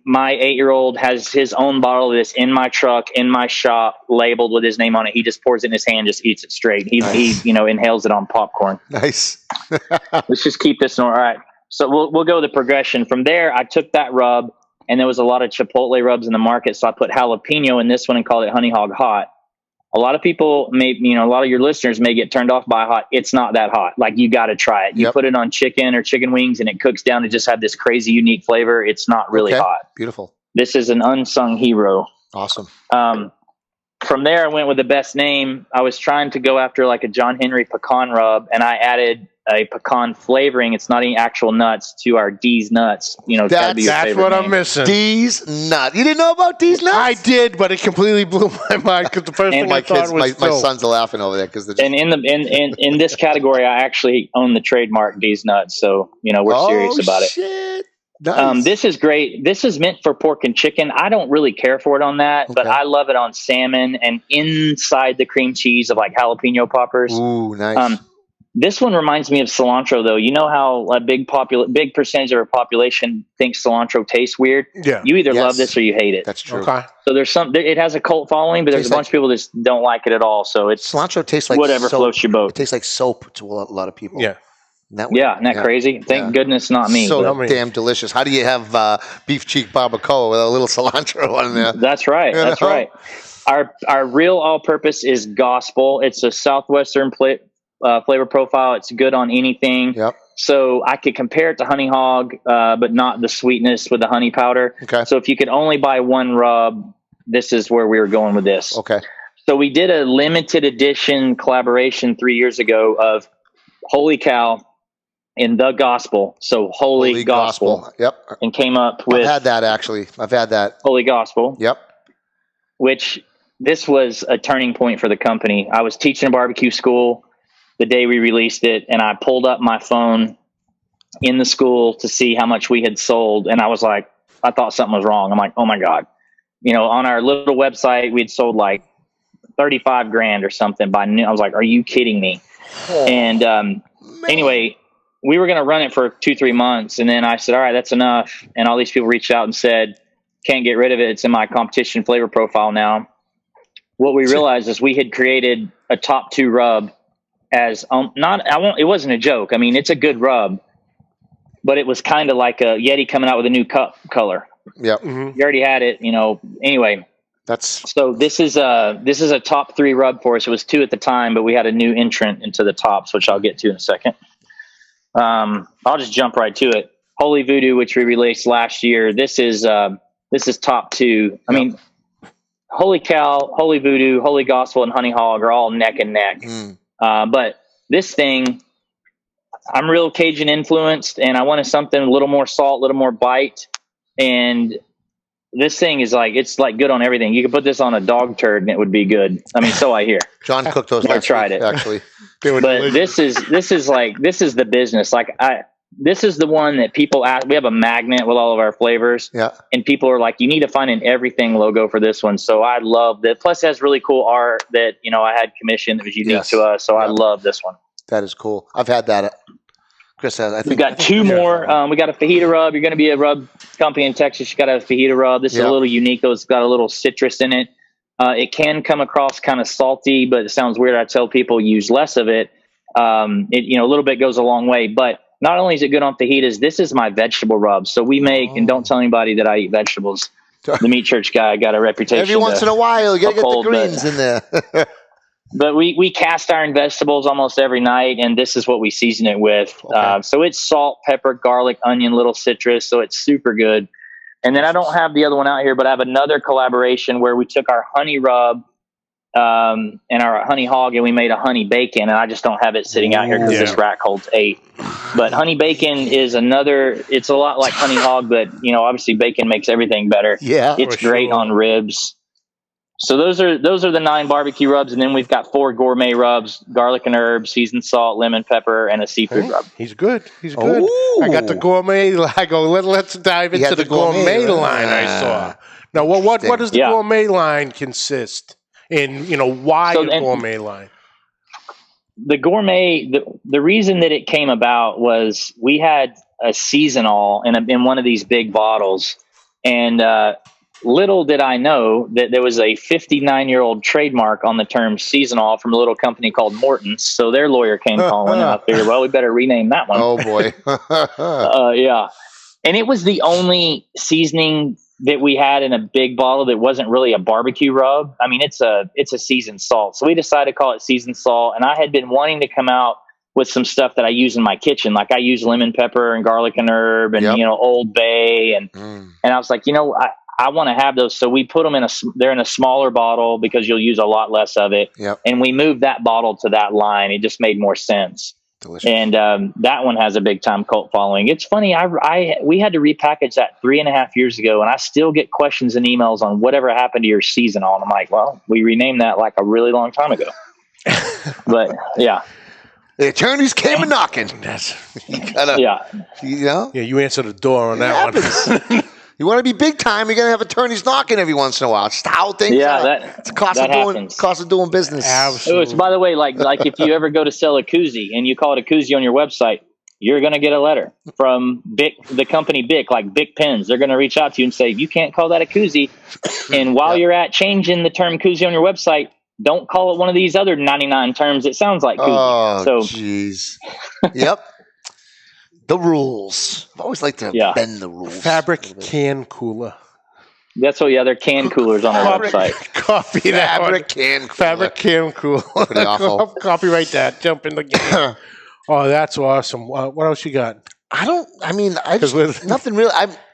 My 8-year-old has his own bottle of this in my truck, in my shop, labeled with his name on it. He just pours it in his hand, just eats it straight. He inhales it on popcorn. Nice. Let's just keep this in order. All right. So we'll go the progression. From there, I took that rub, and there was a lot of Chipotle rubs in the market, so I put jalapeno in this one and called it Honey Hog Hot. A lot of people a lot of your listeners may get turned off by hot. It's not that hot. Like, you got to try it. You put it on chicken or chicken wings and it cooks down to just have this crazy unique flavor. It's not really hot. Beautiful. This is an unsung hero. Awesome. From there, I went with the best name. I was trying to go after like a John Henry pecan rub, and I added a pecan flavoring. It's not any actual nuts to our D's nuts. That's what I'm missing. D's nuts. You didn't know about D's nuts? I did, but it completely blew my mind because the first thing I thought was my sons are laughing over there because in this category, I actually own the trademark D's nuts. So we're serious about it. Shit. Nice. This is great. This is meant for pork and chicken. I don't really care for it on that, but I love it on salmon and inside the cream cheese of like jalapeno poppers. Ooh, nice. This one reminds me of cilantro, though. You know how a big percentage of our population thinks cilantro tastes weird? Yeah. You either love this or you hate it. That's true. Okay. So it has a cult following, but there's a bunch of people that don't like it at all. So it's cilantro tastes like whatever soap. floats your boat. It tastes like soap to a lot of people. Yeah. Isn't that crazy? Thank goodness not me. So damn delicious. How do you have beef cheek barbacoa with a little cilantro on there? That's right. That's right. Our real all-purpose is Gospel. It's a Southwestern flavor profile. It's good on anything. Yep. So I could compare it to Honey Hog, but not the sweetness with the honey powder. Okay. So if you could only buy one rub, this is where we were going with this. Okay. So we did a limited edition collaboration 3 years ago of Holy Cow and the Gospel. So Holy Gospel. Yep. And came up with... I've had that, actually. I've had that. Holy Gospel. Yep. Which this was a turning point for the company. I was teaching a barbecue school the day we released it, and I pulled up my phone in the school to see how much we had sold, and I was like, I thought something was wrong. I'm like, oh my God. On our little website, we had sold like 35 grand or something by noon. I was like, are you kidding me? Oh, and anyway, we were going to run it for 2-3 months, and then I said, all right, that's enough. And all these people reached out and said, can't get rid of it. It's in my competition flavor profile now. What we realized is we had created a top 2 rub as it wasn't a joke. I mean, it's a good rub, but it was kind of like a Yeti coming out with a new cup color. Yeah. You already had it, anyway. So this is a top 3 rub for us. It was 2 at the time, but we had a new entrant into the tops, which I'll get to in a second. I'll just jump right to it. Holy Voodoo, which we released last year. This is top 2. I mean, Holy Cow, Holy Voodoo, Holy Gospel, and Honey Hog are all neck and neck. But this thing, I'm real Cajun influenced, and I wanted something a little more salt, a little more bite. And this thing is it's good on everything. You could put this on a dog turd and it would be good. I mean, so I hear. John cooked those. I tried it actually. But this is the business. This is the one that people ask. We have a magnet with all of our flavors. Yeah. And people are like, you need to find an everything logo for this one. So I love that. Plus it has really cool art that, I had commissioned that was unique to us. So I love this one. That is cool. I've had that. Chris has. I think we got 2 more. We got a fajita rub. You're going to be a rub company in Texas. You got a fajita rub. This is a little unique though. It's got a little citrus in it. It can come across kind of salty, but it sounds weird. I tell people use less of it. A little bit goes a long way. But not only is it good on fajitas, this is my vegetable rub. So we make, and don't tell anybody that I eat vegetables. The Meat Church guy got a reputation. Every once in a while, you got to get the uphold, greens in there. But we cast iron vegetables almost every night, and this is what we season it with. Okay. So it's salt, pepper, garlic, onion, little citrus. So it's super good. And then I don't have the other one out here, but I have another collaboration where we took our honey rub and our honey hog, and we made a honey bacon. And I just don't have it sitting out here because this rack holds 8. But honey bacon is it's a lot like honey hog, but obviously bacon makes everything better. Yeah, it's great on ribs. So those are the 9 barbecue rubs, and then we've got 4 gourmet rubs: garlic and herbs, seasoned salt, lemon pepper, and a seafood rub. He's good. He's good. Ooh. I got the gourmet. I go. Let's dive into the gourmet line. I saw. Now, what does the gourmet line consist in? Why the gourmet line? The gourmet. The reason that it came about was we had a seasonal in one of these big bottles, and little did I know that there was a 59-year-old trademark on the term seasonal from a little company called Morton's. So their lawyer came calling, and I figured, well, we better rename that one. Oh boy. Yeah. And it was the only seasoning that we had in a big bottle that wasn't really a barbecue rub. I mean, it's a seasoned salt. So we decided to call it seasoned salt. And I had been wanting to come out with some stuff that I use in my kitchen. Like I use lemon pepper and garlic and herb and, Old Bay. And I was like, I want to have those. So we put them they're in a smaller bottle because you'll use a lot less of it. Yep. And we moved that bottle to that line. It just made more sense. Delicious. And that one has a big time cult following. It's funny. We had to repackage that 3.5 years ago, and I still get questions and emails on whatever happened to your seasonal. And I'm like, well, we renamed that like a really long time ago. But yeah. The attorneys came a knocking. You answer the door on that one. You want to be big time, you're going to have attorneys knocking every once in a while. It's how things are. It's the cost of doing business. Absolutely. It's, by the way, like if you ever go to sell a koozie and you call it a koozie on your website, you're going to get a letter from the company Bic, like Bic Pens. They're going to reach out to you and say, you can't call that a koozie. And while you're at changing the term koozie on your website, don't call it one of these other 99 terms. It sounds like koozie. Oh, jeez. Yep. The rules. I've always liked to bend the rules. Fabric can cooler. That's what. They're can coolers on our website. Copy that. Fabric can cooler. Fabric can cooler. Pretty awful. Copyright that. Jump in the game. Oh, that's awesome. What else you got? Nothing really.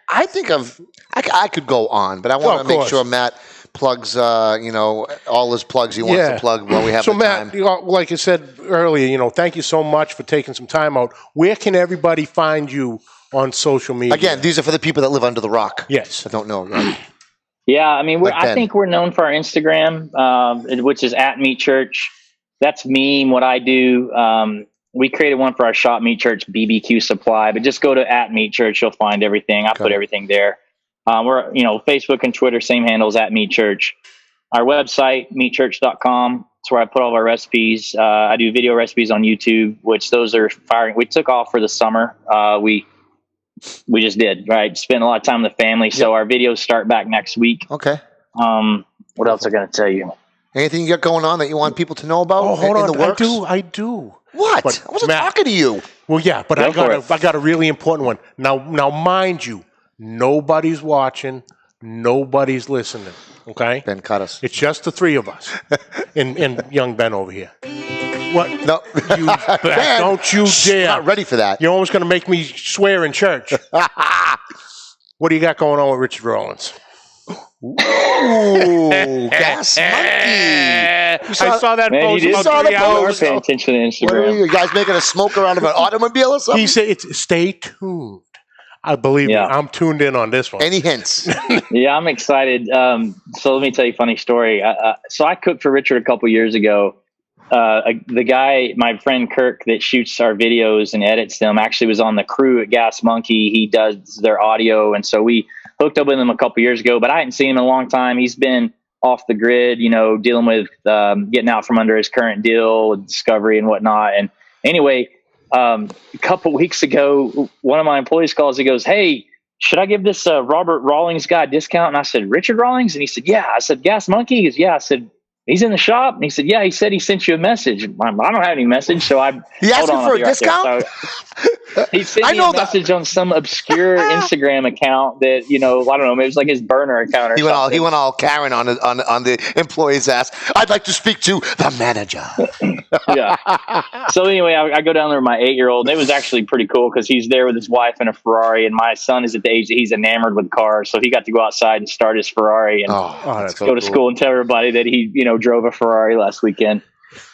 I think I could go on, but I want to make sure Matt plugs, all his plugs he wants to plug when we have the time. So, Matt, like I said earlier, thank you so much for taking some time out. Where can everybody find you on social media? Again, these are for the people that live under the rock. Yes. I don't know. Right? Yeah, I mean, I think we're known for our Instagram, which is @MeatChurch. That's me and what I do. We created one for our shop, Meat Church BBQ Supply, but just go to @MeatChurch. You'll find everything. I put everything there. We're, Facebook and Twitter, same handles @MeatChurch. Our website, meatchurch.com. That's where I put all of our recipes. I do video recipes on YouTube, which those are firing. We took off for the summer. We just did, right? Spent a lot of time with the family. So our videos start back next week. Okay. What else I got to tell you? Anything you got going on that you want people to know about? Oh, hold on. In the works? I do. What? But I wasn't talking to you. Well, yeah, but I got a really important one. Now, mind you, nobody's watching, nobody's listening. Okay, Ben cut us. It's just the three of us, and young Ben over here. What? No, Ben, don't you dare! Not ready for that. You're almost going to make me swear in church. What do you got going on with Richard Rollins? Ooh, gas monkey. I saw that post about 3 hours ago. Pay attention to Instagram. What are you guys making a smoke around of an automobile or something? He said, "Stay tuned." I believe me, I'm tuned in on this one. Any hints? Yeah, I'm excited. So let me tell you a funny story. So I cooked for Richard a couple years ago. The guy, my friend Kirk, that shoots our videos and edits them, actually was on the crew at Gas Monkey. He does their audio, and so we hooked up with him a couple years ago. But I hadn't seen him in a long time. He's been off the grid, dealing with getting out from under his current deal with Discovery and whatnot. And anyway, a couple weeks ago, one of my employees calls. He goes, "Hey, should I give this Robert Rawlings guy a discount? And I said, Richard Rawlings? And he said, yeah. I said, Gas Monkey? He goes, yeah. I said, he's in the shop? And he said, yeah, he said he sent you a message. I don't have any message, so I... He asked you for a discount? So he sent me a message on some obscure Instagram account that, I don't know, maybe it was like his burner account or something. He went all Karen on the employee's ass. I'd like to speak to the manager. Yeah. So anyway, I go down there with my 8-year-old, and it was actually pretty cool because he's there with his wife in a Ferrari, and my son is at the age that he's enamored with cars, so he got to go outside and start his Ferrari and go to school and tell everybody that he, drove a Ferrari last weekend.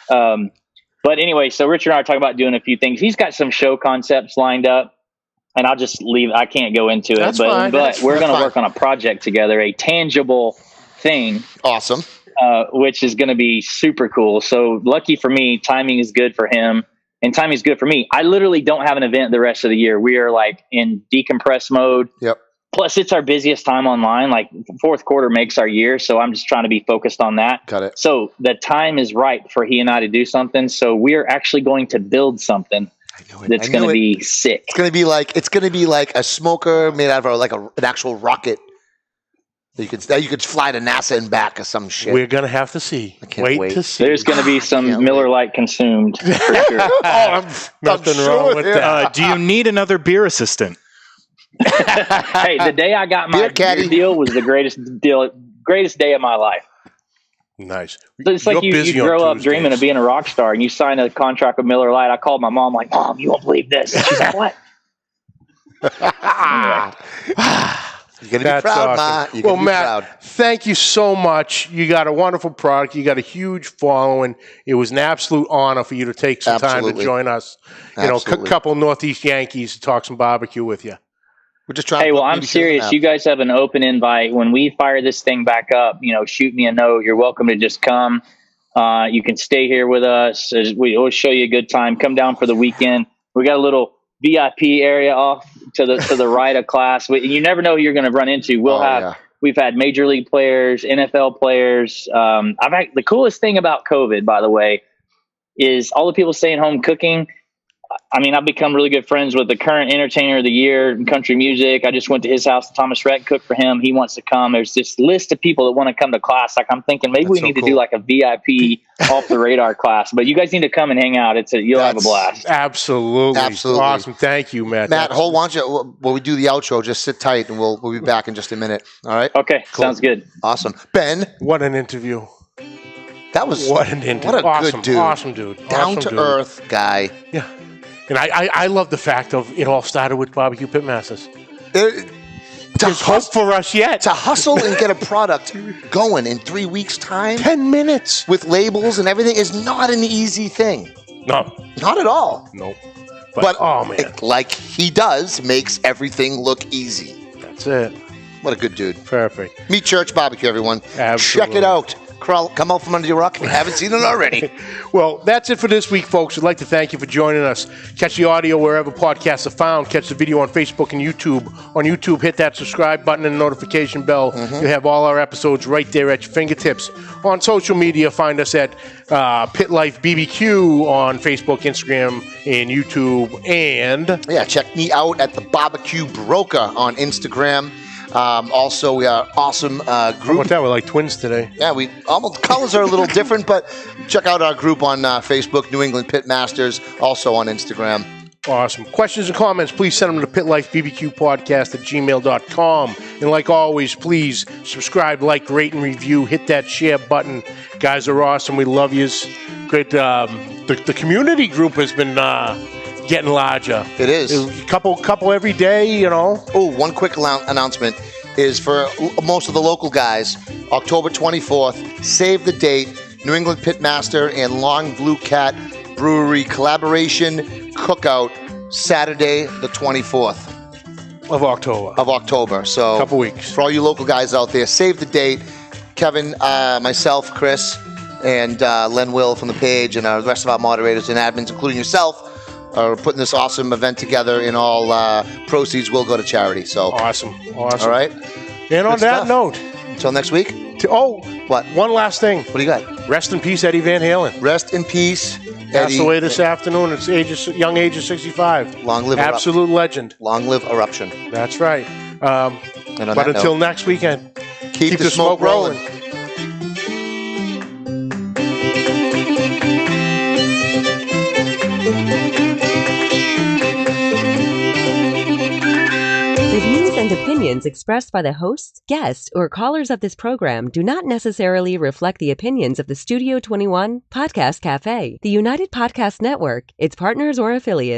But anyway, so Richard and I are talking about doing a few things. He's got some show concepts lined up, and I'll just leave. I can't go into it, but we're going to work on a project together, a tangible thing. Awesome. Which is going to be super cool. So lucky for me, timing is good for him, and timing is good for me. I literally don't have an event the rest of the year. We are like in decompress mode. Yep. Plus, it's our busiest time online. Like fourth quarter makes our year, so I'm just trying to be focused on that. Got it. So the time is right for he and I to do something. So we are actually going to build something that's going to be sick. It's going to be like a smoker made out of an actual rocket. You could fly to NASA and back or some shit. We're going to have to see. I can't wait to see. There's going to be some Miller Lite consumed. For sure. Nothing wrong with that. Do you need another beer assistant? Hey, the day I got my beer deal was the greatest day of my life. Nice. So it's like you grow up dreaming of being a rock star, and you sign a contract with Miller Lite. I called my mom, like, Mom, you won't believe this. And she's like, what? You're going to be proud, awesome. Ma. Well, Matt, thank you so much. You got a wonderful product. You got a huge following. It was an absolute honor for you to take some time to join us. A couple Northeast Yankees to talk some barbecue with you. We're just trying. Hey, well, I'm serious. You guys have an open invite. When we fire this thing back up, shoot me a note. You're welcome to just come. You can stay here with us. We always show you a good time. Come down for the weekend. We got a little VIP area off to the right of class. You never know who you're going to run into. We've had major league players, NFL players. The coolest thing about COVID, by the way, is all the people staying home cooking. I mean, I've become really good friends with the current entertainer of the year in country music. I just went to his house. Thomas Rhett cooked for him. He wants to come. There's this list of people that want to come to class. Like, I'm thinking maybe we need to do like a VIP off the radar class, but you guys need to come and hang out. You'll have a blast. Absolutely. Awesome. Thank you, Matt. Matt, hold on. While we do the outro, just sit tight and we'll be back in just a minute. All right. Okay. Cool. Sounds good. Awesome. Ben. What an interview. What an interview. What a good dude. Awesome dude. Down to earth guy. Yeah. And I love the fact of it all started with Barbecue Pitmasters. There's hope for us yet. To hustle and get a product going in 3 weeks' time. 10 minutes. With labels and everything is not an easy thing. No. Not at all. Nope. But oh, man. Like he does, makes everything look easy. That's it. What a good dude. Perfect. Meet Church BBQ, everyone. Absolutely. Check it out. Come out from under your rock if you haven't seen it already. Well, that's it for this week, folks. We'd like to thank you for joining us. Catch the audio wherever podcasts are found. Catch the video on Facebook and YouTube. On YouTube, hit that subscribe button and notification bell. You have all our episodes right there at your fingertips. On social media, find us at Pit Life BBQ on Facebook, Instagram, and YouTube. And check me out at the Barbecue Broker on Instagram. Also, we are awesome group. How about that? We're like twins today. Yeah, we almost colors are a little different, but check out our group on Facebook, New England Pitmasters, also on Instagram. Awesome. Questions and comments, please send them to pitlifebbqpodcast@gmail.com. And like always, please subscribe, like, rate, and review. Hit that share button. Guys are awesome. We love yous. Great. The community group has been getting larger. It is. A couple every day, Oh, one quick announcement is for most of the local guys, October 24th, save the date, New England Pitmaster and Long Blue Cat Brewery collaboration cookout, Saturday the 24th. Of October. So a couple weeks. For all you local guys out there, save the date. Kevin, myself, Chris, and Len Will from the page, and the rest of our moderators and admins, including yourself, are putting this awesome event together, and all proceeds will go to charity. So awesome. All right. And on that note, until next week. What? One last thing. What do you got? Rest in peace, Eddie Van Halen. Rest in peace, Passed away this afternoon at young age of 65. Long live absolute legend. Long live Eruption. That's right. And on But that until note, next weekend, keep the smoke rolling. The views and opinions expressed by the hosts, guests, or callers of this program do not necessarily reflect the opinions of the Studio 21 Podcast Café, the United Podcast Network, its partners, or affiliates.